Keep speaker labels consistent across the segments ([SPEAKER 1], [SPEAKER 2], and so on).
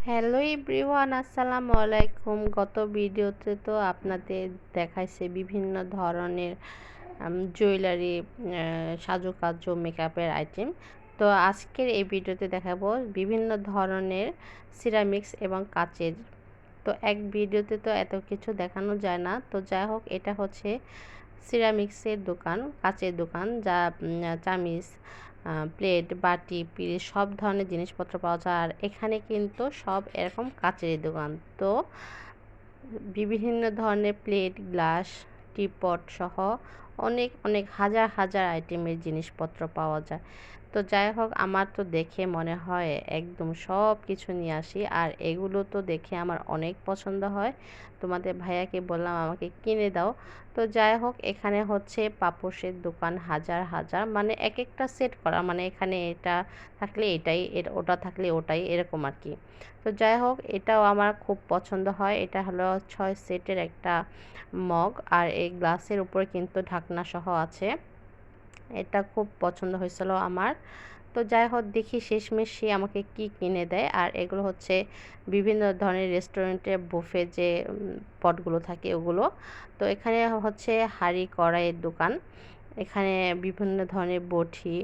[SPEAKER 1] Hello everyone, আসসালামু আলাইকুম। গত ভিডিওতে তো আপনাদের দেখাইছে বিভিন্ন ধরনের জুয়েলারি, সাজুকাজু, মেকআপের আইটেম। তো আজকের এই ভিডিওতে দেখাবো বিভিন্ন ধরনের সিরামিক্স এবং কাচের। তো এক ভিডিওতে তো এত কিছু দেখানো যায় না। তো যাই হোক, এটা হচ্ছে সিরামিক্সের দোকান, কাচের দোকান, যা চামিচ, প্লেট, বাটি, পিরিচ সব ধরনের জিনিসপত্র পাওয়া যায়। আর এখানে কিন্তু সব এরকম কাচের দোকান। তো বিভিন্ন ধরনের প্লেট, গ্লাস, টিপট সহ অনেক অনেক হাজার হাজার আইটেমের জিনিসপত্র পাওয়া যায়। তো যাই হোক, আমার তো দেখে মনে হয় একদম সব কিছু নিয়ে আসি। আর এগুলো তো দেখে আমার অনেক পছন্দ হয়। তোমাদের ভাইয়াকে বললাম আমাকে কিনে দাও। তো যাই হোক, এখানে হচ্ছে পাপোশের দোকান, হাজার হাজার, মানে এক একটা সেট করা, মানে এখানে এটা থাকলে এটাই, ওটা থাকলে ওটাই, এরকম আর কি। তো যাই হোক, এটাও আমার খুব পছন্দ হয়। এটা হলো 6 সেটের একটা মগ, আর এই গ্লাসের উপরে কিন্তু ঢাকনা সহ আছে। এটা খুব পছন্দ হয়েছিল আমার। তো যাই হোক, দেখি শেষমেশ সে আমাকে কি কিনে দেয়। আর এগুলো হচ্ছে বিভিন্ন ধরনের রেস্টুরেন্টে বুফে যে পটগুলো থাকে ওগুলো। তো এখানে হচ্ছে হাঁড়ি কড়াইয়ের দোকান। এখানে বিভিন্ন ধরনের বটি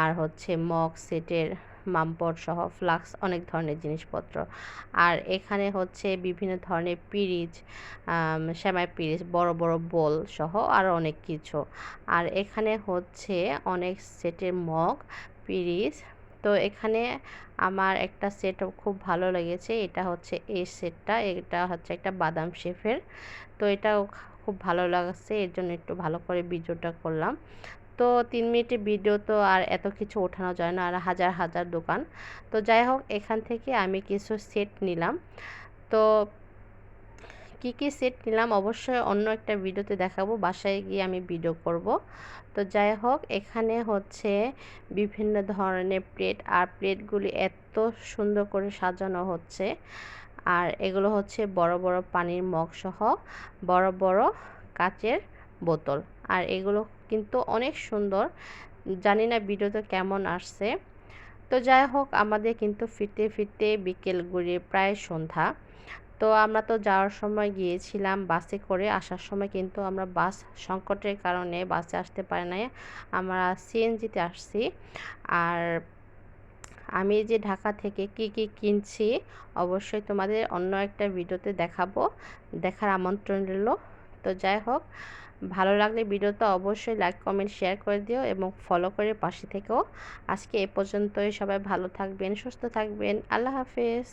[SPEAKER 1] আর হচ্ছে মগ সেটের মামপট সহ ফ্লাক্স, অনেক ধরনের জিনিসপত্র। আর এখানে হচ্ছে বিভিন্ন ধরনের পিরিচ, সেমাই পিরিচ, বড় বড় বোল সহ আরও অনেক কিছু। আর এখানে হচ্ছে অনেক সেটের মগ, পিরিচ। তো এখানে আমার একটা সেট খুব ভালো লেগেছে। এটা হচ্ছে এই সেটটা, এটা হচ্ছে একটা বাদাম শেফের। তো এটাও খুব ভালো লাগছে, এর জন্য একটু ভালো করে ভিডিওটা করলাম। তো 3 মিনিটের ভিডিও তো আর এত কিছু ওঠানো যায় না, আর হাজার হাজার দোকান। তো যাই হোক, এখান থেকে আমি কিছু সেট নিলাম। তো কি কি সেট নিলাম অবশ্যই অন্য একটা ভিডিওতে দেখাবো, বাসায় গিয়ে আমি ভিডিও করব। তো যাই হোক, এখানে হচ্ছে বিভিন্ন ধরনের প্লেট, আর প্লেটগুলি এত সুন্দর করে সাজানো হচ্ছে। আর এগুলো হচ্ছে বড় বড় পানির মগ সহ বড় বড় কাচের বোতল। আর এগুলো কিন্তু অনেক সুন্দর। জানি না ভিডিওতে কেমন আসছে। তো যাই হোক, আমাদের কিন্তু ফিরতে ফিরতে বিকেল গড়িয়ে প্রায় সন্ধ্যা। তো আমরা তো যাওয়ার সময় গিয়েছিলাম বাসে করে, আসার সময় কিন্তু আমরা বাস সংকটের কারণে বাসে আসতে পারি নাই, আমরা সিএনজিতে আসছি। আর আমি যে ঢাকা থেকে কি কি কিনছি অবশ্যই তোমাদের অন্য একটা ভিডিওতে দেখাবো, দেখার আমন্ত্রণ রইল। তো যাই হোক, ভালো লাগলে ভিডিওটা অবশ্যই লাইক, কমেন্ট, শেয়ার করে দিও এবং ফলো করে পাশে থেকেও। আজকে এ পর্যন্তই। সবাই ভালো থাকবেন, সুস্থ থাকবেন। আল্লাহ হাফেজ।